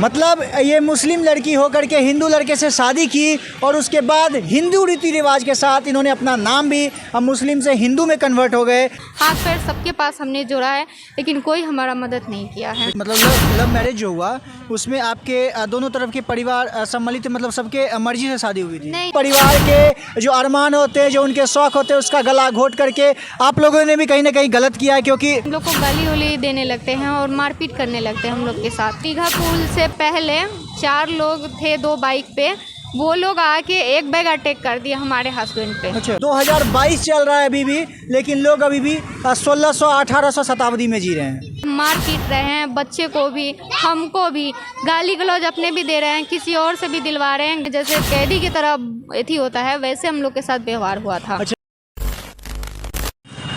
मतलब ये मुस्लिम लड़की होकर के हिंदू लड़के से शादी की और उसके बाद हिंदू रीति रिवाज के साथ इन्होंने अपना नाम भी मुस्लिम से हिंदू में कन्वर्ट हो गए। हाथ पैर सबके पास हमने जोड़ा है, लेकिन कोई हमारा मदद नहीं किया है। मतलब लव मैरिज जो हुआ उसमें आपके दोनों तरफ के परिवार सम्मिलित, मतलब सबके मर्जी से शादी हुई थी? नहीं। परिवार के जो अरमान होते हैं, जो उनके शौक होते हैं, उसका गला घोट करके आप लोगों ने भी कहीं ना कहीं गलत किया है, क्योंकि हम लोग को गाली उली देने लगते हैं और मारपीट करने लगते हैं हम लोग के साथ। दीघा पुल से पहले 4 लोग थे 2 बाइक पे, वो लोग आके एक बैग अटैक कर दिया हमारे हस्बैंड पे। अच्छा, 2022 चल रहा है अभी भी, लेकिन लोग अभी भी 1600 1800 शताब्दी में जी रहे हैं। मार पीट रहे हैं बच्चे को भी, हमको भी, गाली गलौज अपने भी दे रहे हैं, किसी और से भी दिलवा रहे हैं। जैसे कैदी की तरह एथी होता है, वैसे हम लोग के साथ व्यवहार हुआ था। अच्छा।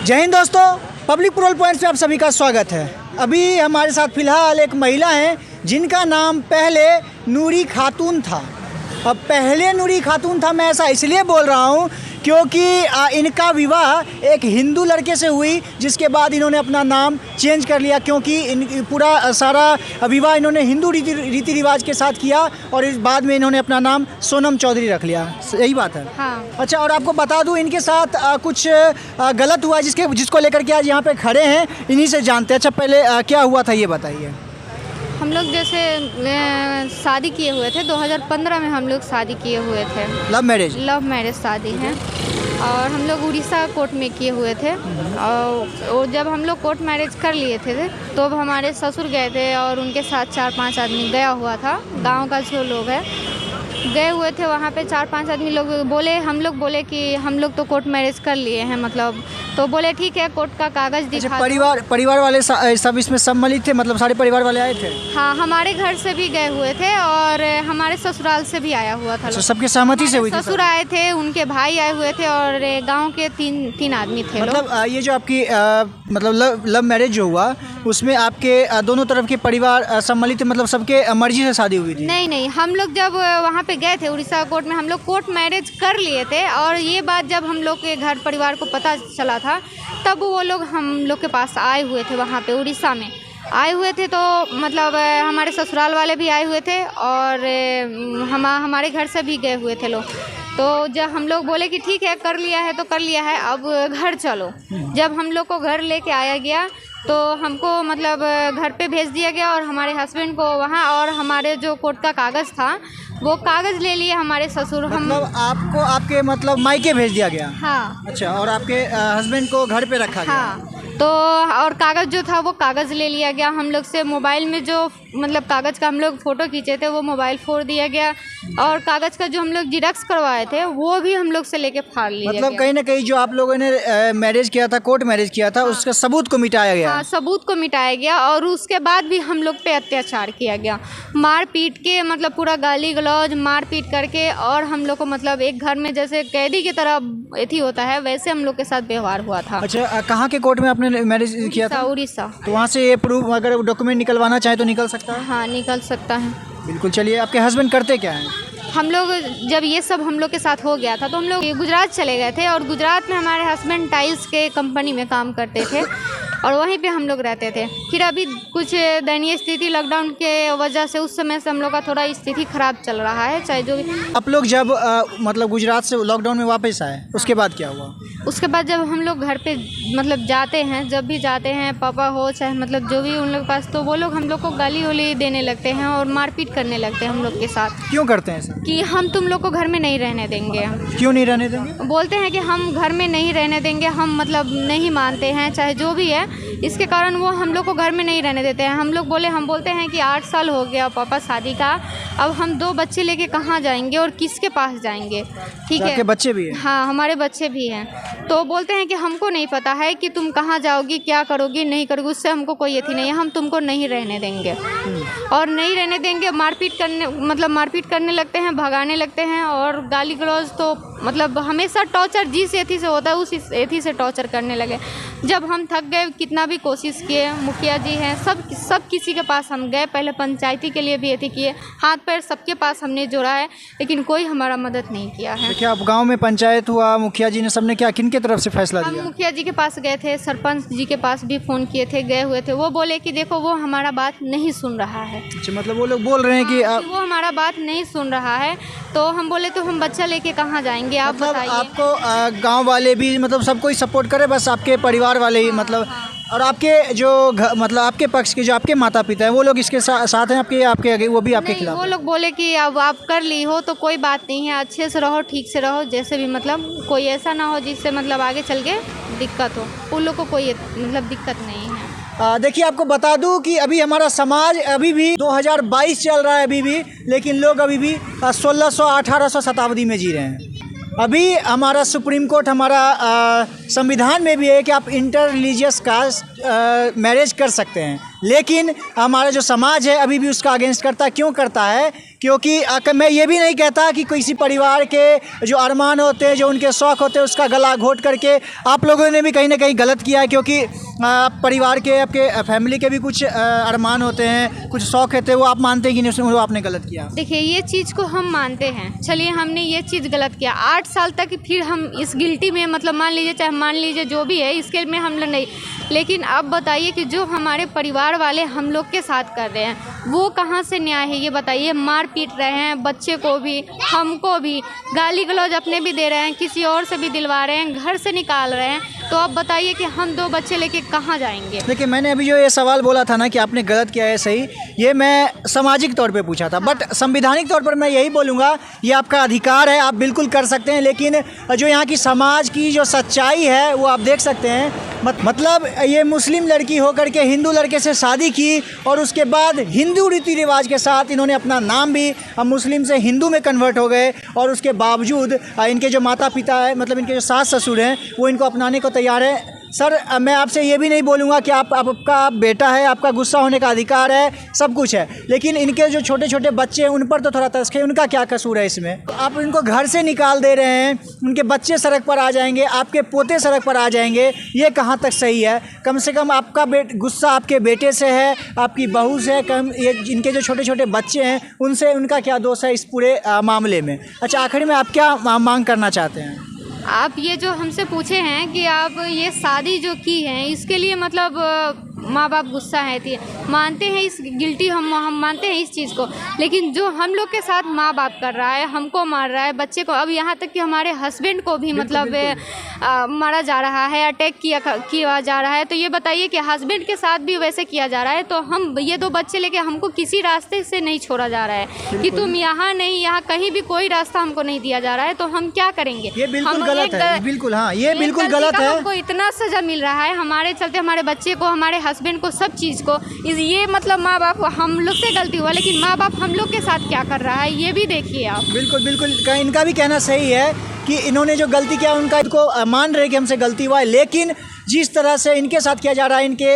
जय हिंद दोस्तों, पब्लिक पेट्रोल पॉइंट पे आप सभी का स्वागत है। अभी हमारे साथ फिलहाल एक महिला हैं जिनका नाम पहले नूरी खातून था। अब पहले नूरी खातून था, मैं ऐसा इसलिए बोल रहा हूँ क्योंकि इनका विवाह एक हिंदू लड़के से हुई, जिसके बाद इन्होंने अपना नाम चेंज कर लिया, क्योंकि इन पूरा सारा विवाह इन्होंने हिंदू रीति रिवाज के साथ किया और इस बाद में इन्होंने अपना नाम सोनम चौधरी रख लिया। यही बात है? हाँ। अच्छा, और आपको बता दूं इनके साथ कुछ गलत हुआ जिसको लेकर के आज यहाँ पे खड़े हैं, इन्हीं से जानते हैं। अच्छा, पहले क्या हुआ था ये बताइए। हम लोग जैसे शादी किए हुए थे 2015 में, हम लोग शादी किए हुए थे। लव मैरिज शादी है और हम लोग उड़ीसा कोर्ट में किए हुए थे। और जब हम लोग कोर्ट मैरिज कर लिए थे तो अब हमारे ससुर गए थे और उनके साथ 4-5 आदमी गया हुआ था। गांव का जो लोग है गए हुए थे, वहाँ पे 4-5 आदमी लोग बोले, हम लोग बोले कि हम लोग तो कोर्ट मैरिज कर लिए हैं, मतलब तो बोले ठीक है कोर्ट का कागज़ दिखा। परिवार वाले सब इसमें सम्मिलित थे, मतलब सारे परिवार वाले आए थे? हाँ, हमारे घर से भी गए हुए थे और हमारे ससुराल से भी आया हुआ था। सबके सहमति से हुई थी? ससुर आए थे, उनके भाई आए हुए थे और गांव के 3 आदमी थे। मतलब ये जो आपकी मतलब लव मैरिज जो हुआ उसमें आपके दोनों तरफ के परिवार सम्मिलित, मतलब सबके मर्जी से शादी हुई थी? नहीं, हम लोग जब वहाँ पे गए थे उड़ीसा कोर्ट में, हम लोग कोर्ट मैरिज कर लिए थे और ये बात जब हम लोग के घर परिवार को पता चला था तब वो लोग हम लोग के पास आए हुए थे। वहाँ पे उड़ीसा में आए हुए थे तो मतलब हमारे ससुराल वाले भी आए हुए थे और हमारे घर से भी गए हुए थे लोग। तो जब हम लोग बोले कि ठीक है कर लिया है तो कर लिया है, अब घर चलो। जब हम लोग को घर लेके आया गया तो हमको मतलब घर पे भेज दिया गया और हमारे हस्बैंड को वहाँ, और हमारे जो कोर्ट का कागज़ था वो कागज़ ले लिए हमारे ससुर। मतलब आपको आपके मतलब मायके भेज दिया गया? हाँ। अच्छा, और आपके हस्बैंड को घर पे रखा गया? हाँ, तो और कागज़ जो था वो कागज़ ले लिया गया हम लोग से। मोबाइल में जो मतलब कागज़ का हम लोग फ़ोटो खींचे थे वो मोबाइल फोड़ दिया गया और कागज़ का जो हम लोग जिरॉक्स करवाए थे वो भी हम लोग से लेके फाड़ लिया गया। मतलब कहीं ना कहीं जो आप लोगों ने मैरिज किया था, कोर्ट मैरिज किया था, उसका सबूत को मिटाया गया? हाँ, सबूत को मिटाया गया और उसके बाद भी हम लोग पे अत्याचार किया गया, मार पीट के, मतलब पूरा गाली गलौज मार पीट करके, और हम लोग को मतलब एक घर में जैसे कैदी की तरह एथी होता है वैसे हम लोग के साथ व्यवहार हुआ था। अच्छा, कहाँ के कोर्ट में आपने मैरिज किया था? उड़ीसा। तो वहाँ से ये प्रूफ अगर डॉक्यूमेंट निकलवाना चाहे तो निकल सकता है? हाँ, निकल सकता है। बिल्कुल। चलिए, आपके हस्बैंड करते क्या हैं? हम लोग जब ये सब हम लोग के साथ हो गया था तो हम लोग गुजरात चले गए थे और गुजरात में हमारे हस्बैंड टाइल्स के कंपनी में काम करते थे और वहीं पे हम लोग रहते थे। फिर अभी कुछ दयनीय स्थिति लॉकडाउन के वजह से उस समय से हम लोग का थोड़ा स्थिति खराब चल रहा है, चाहे जो भी। आप लोग जब मतलब गुजरात से लॉकडाउन में वापस आए, उसके बाद क्या हुआ? उसके बाद जब हम लोग घर पे मतलब जाते हैं, जब भी जाते हैं, पापा हो चाहे मतलब जो भी उन लोग के पास, तो वो लोग हम लोग को गाली उली देने लगते हैं और मारपीट करने लगते हैं हम लोग के साथ। क्यों करते हैं ऐसा? कि हम तुम लोग को घर में नहीं रहने देंगे। क्यों नहीं रहने देंगे? बोलते हैं कि हम घर में नहीं रहने देंगे, हम मतलब नहीं मानते हैं, चाहे जो भी है, इसके कारण वो हम लोग को घर में नहीं रहने देते हैं। हम बोलते हैं कि 8 साल हो गया पापा शादी का, अब हम 2 बच्चे लेके कहाँ जाएंगे और किसके पास जाएंगे? ठीक है, आपके बच्चे भी हैं? हाँ, हमारे बच्चे भी हैं। तो बोलते हैं कि हमको नहीं पता है कि तुम कहाँ जाओगी, क्या करोगी, नहीं करोगी, उससे हमको कोई यथी नहीं है, हम तुमको नहीं रहने देंगे और नहीं रहने देंगे। मारपीट करने लगते हैं, भगाने लगते हैं और गाली गलौज तो मतलब हमेशा टॉर्चर जिस एथी से होता है उस एथी से टॉर्चर करने लगे। जब हम थक गए कितना भी कोशिश किए, मुखिया जी हैं, सब किसी के पास हम गए, पहले पंचायती के लिए भी अथी किए, हाथ पैर सबके पास हमने जोड़ा है, लेकिन कोई हमारा मदद नहीं किया है। क्या आप गांव में पंचायत हुआ, मुखिया जी ने सबने क्या किन के तरफ से फैसला हम दिया? मुखिया जी के पास गए थे, सरपंच जी के पास भी फ़ोन किए थे, गए हुए थे, वो बोले कि देखो वो हमारा बात नहीं सुन रहा है। अच्छा, मतलब वो लोग बोल रहे हैं कि हाँ, वो हमारा बात नहीं सुन रहा है, तो हम बोले तो हम बच्चा लेके कहाँ जाएंगे, आप मतलब बताइए। आपको गांव वाले भी मतलब सब कोई सपोर्ट करे, बस आपके परिवार वाले ही मतलब और आपके जो मतलब आपके पक्ष के जो आपके माता पिता हैं वो लोग इसके साथ हैं आपके वो भी आपके नहीं, खिलाफ वो हैं? लोग बोले कि अब आप कर ली हो तो कोई बात नहीं है, अच्छे से रहो, ठीक से रहो, जैसे भी मतलब कोई ऐसा ना हो जिससे मतलब आगे चल के दिक्कत हो, उन लोग को कोई मतलब दिक्कत नहीं है। देखिए, आपको बता दूं कि अभी हमारा समाज अभी भी 2022 चल रहा है अभी भी, लेकिन लोग अभी भी 1600-1800 शताब्दी में जी रहे हैं। अभी हमारा सुप्रीम कोर्ट हमारा संविधान में भी है कि आप इंटर रिलीजियस कास्ट मैरिज कर सकते हैं, लेकिन हमारा जो समाज है अभी भी उसका अगेंस्ट करता है। क्यों करता है? क्योंकि मैं ये भी नहीं कहता कि किसी परिवार के जो अरमान होते हैं, जो उनके शौक़ होते हैं, उसका गला घोट करके आप लोगों ने भी कहीं ना कहीं गलत किया है, क्योंकि परिवार के आपके फैमिली के भी कुछ अरमान होते हैं, कुछ शौक़ होते हैं, वो आप मानते हैं कि नहीं उसमें वो आपने गलत किया? देखिए, ये चीज़ को हम मानते हैं, चलिए हमने ये चीज़ गलत किया, 8 साल तक फिर हम इस गिल्टी में मतलब मान लीजिए, चाहे मान लीजिए जो भी है इसके में हम लोग नहीं, लेकिन अब बताइए कि जो हमारे परिवार वाले हम लोग के साथ कर रहे हैं वो कहाँ से न्याय है, ये बताइए। मार पीट रहे हैं बच्चे को भी, हमको भी, गाली गलौज अपने भी दे रहे हैं, किसी और से भी दिलवा रहे हैं, घर से निकाल रहे हैं, तो अब बताइए कि हम 2 बच्चे लेके कहाँ जाएंगे। देखिए, मैंने अभी जो ये सवाल बोला था ना कि आपने गलत किया है सही, ये मैं सामाजिक तौर पे पूछा था, बट संवैधानिक तौर पर मैं यही बोलूँगा ये आपका अधिकार है, आप बिल्कुल कर सकते हैं, लेकिन जो यहाँ की समाज की जो सच्चाई है वो आप देख सकते हैं। मतलब ये मुस्लिम लड़की होकर के हिंदू लड़के से शादी की और उसके बाद हिंदू रीति रिवाज के साथ इन्होंने अपना नाम भी मुस्लिम से हिंदू में कन्वर्ट हो गए, और उसके बावजूद इनके जो माता पिता है, मतलब इनके जो सास ससुर हैं, वो इनको अपनाने को तैयार है। सर, मैं आपसे ये भी नहीं बोलूँगा कि आपका बेटा है, आपका गुस्सा होने का अधिकार है, सब कुछ है, लेकिन इनके जो छोटे छोटे बच्चे हैं उन पर तो थोड़ा तरस है, उनका क्या कसूर है इसमें? आप इनको घर से निकाल दे रहे हैं, उनके बच्चे सड़क पर आ जाएंगे, आपके पोते सड़क पर आ जाएंगे, ये कहाँ तक सही है? कम से कम आपका गुस्सा आपके बेटे से है, आपकी बहू से, कम ये इनके जो छोटे छोटे बच्चे हैं उनसे, उनका क्या दोष है इस पूरे मामले में? अच्छा, आखिर में आप क्या मांग करना चाहते हैं? आप ये जो हमसे पूछे हैं कि आप ये शादी जो की है इसके लिए मतलब माँ बाप गुस्सा है थी, मानते हैं इस गिल्टी, हम मानते हैं इस चीज़ को, लेकिन जो हम लोग के साथ माँ बाप कर रहा है, हमको मार रहा है, बच्चे को, अब यहाँ तक कि हमारे हस्बैंड को भी मतलब मारा जा रहा है, अटैक किया जा रहा है, तो ये बताइए कि हस्बैंड के साथ भी वैसे किया जा रहा है, तो हम ये 2 बच्चे लेके हमको किसी रास्ते से नहीं छोड़ा जा रहा है कि तुम यहाँ नहीं, यहाँ कहीं भी कोई रास्ता हमको नहीं दिया जा रहा है, तो हम क्या करेंगे? ये बिल्कुल गलत है, बिल्कुल, हाँ, ये बिल्कुल गलत है। हमको इतना सजा मिल रहा है हमारे चलते, हमारे बच्चे को, हमारे हस्बैंड को, सब चीज़ को, ये मतलब माँ बाप, हम लोग से गलती हुआ, लेकिन माँ बाप हम लोग के साथ क्या कर रहा है ये भी देखिए आप। बिल्कुल बिल्कुल, इनका भी कहना सही है कि इन्होंने जो गलती किया उनका इनको मान रहे कि हमसे गलती हुआ है, लेकिन जिस तरह से इनके साथ किया जा रहा है, इनके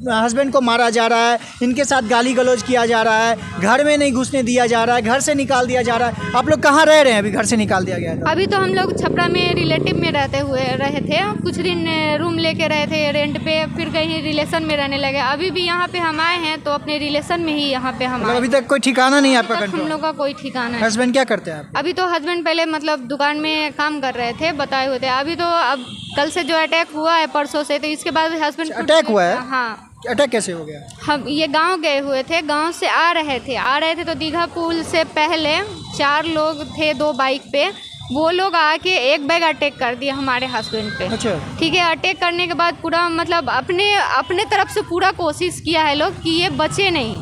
हस्बैंड को मारा जा रहा है, इनके साथ गाली गलौज किया जा रहा है, घर में नहीं घुसने दिया जा रहा है, घर से निकाल दिया जा रहा है। आप लोग कहाँ रह रहे हैं? अभी घर से निकाल दिया गया है? अभी तो हम लोग छपरा में रिलेटिव में रहे थे, कुछ दिन रूम लेके रहे थे रेंट पे, फिर कहीं रिलेशन में रहने लगे, अभी भी यहाँ पे हम आए हैं तो अपने रिलेशन में ही यहाँ पे हम आए। अभी तक कोई ठिकाना नहीं है आपका? हम लोग का कोई ठिकाना नहीं। हस्बैंड क्या करते हैं? अभी तो हस्बैंड पहले मतलब दुकान में काम कर रहे थे, बताए हुए थे, अभी तो अब कल से जो अटैक हुआ है परसों से, तो इसके बाद हस्बैंड अटैक हुआ है? हाँ। अटैक कैसे हो गया? हम ये गांव गए हुए थे, गांव से आ रहे थे तो दीघा पुल से पहले 4 लोग थे 2 बाइक पे, वो लोग आके एक बैग अटैक कर दिया हमारे हस्बैंड पे। अच्छा, ठीक है। अटैक करने के बाद पूरा मतलब अपने तरफ से पूरा कोशिश किया है लोग कि ये बचे नहीं,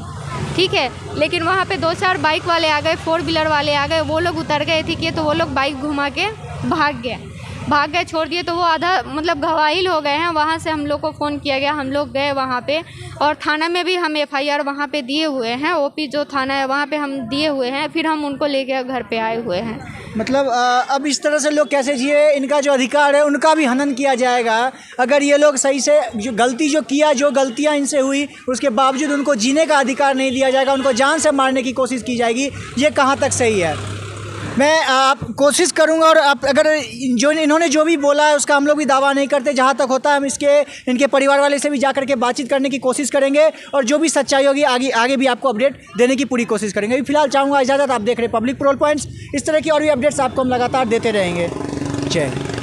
ठीक है, लेकिन वहाँ पे 2-4 बाइक वाले आ गए, 4 व्हीलर वाले आ गए, वो लोग उतर गए थे कि तो वो लोग बाइक घुमा के भाग गए, छोड़ दिए, तो वो आधा मतलब घायल हो गए हैं। वहाँ से हम लोग को फ़ोन किया गया, हम लोग गए वहाँ पे, और थाना में भी हम FIR वहाँ पे दिए हुए हैं, OP जो थाना है वहाँ पे हम दिए हुए हैं, फिर हम उनको लेके घर पे आए हुए हैं। मतलब अब इस तरह से लोग कैसे जिए? इनका जो अधिकार है उनका भी हनन किया जाएगा। अगर ये लोग सही से जो गलतियाँ इनसे हुई उसके बावजूद उनको जीने का अधिकार नहीं दिया जाएगा, उनको जान से मारने की कोशिश की जाएगी, ये कहाँ तक सही है? मैं आप कोशिश करूंगा, और आप अगर जो इन्होंने जो भी बोला है उसका हम लोग भी दावा नहीं करते। जहां तक होता है हम इनके परिवार वाले से भी जा करके बातचीत करने की कोशिश करेंगे, और जो भी सच्चाई होगी आगे भी आपको अपडेट देने की पूरी कोशिश करेंगे। अभी फिलहाल चाहूँगा इजाज़त। आप देख रहे हैं पब्लिक पेट्रोल पॉइंट्स। इस तरह की और भी अपडेट्स आपको हम लगातार देते रहेंगे। जय हिंद।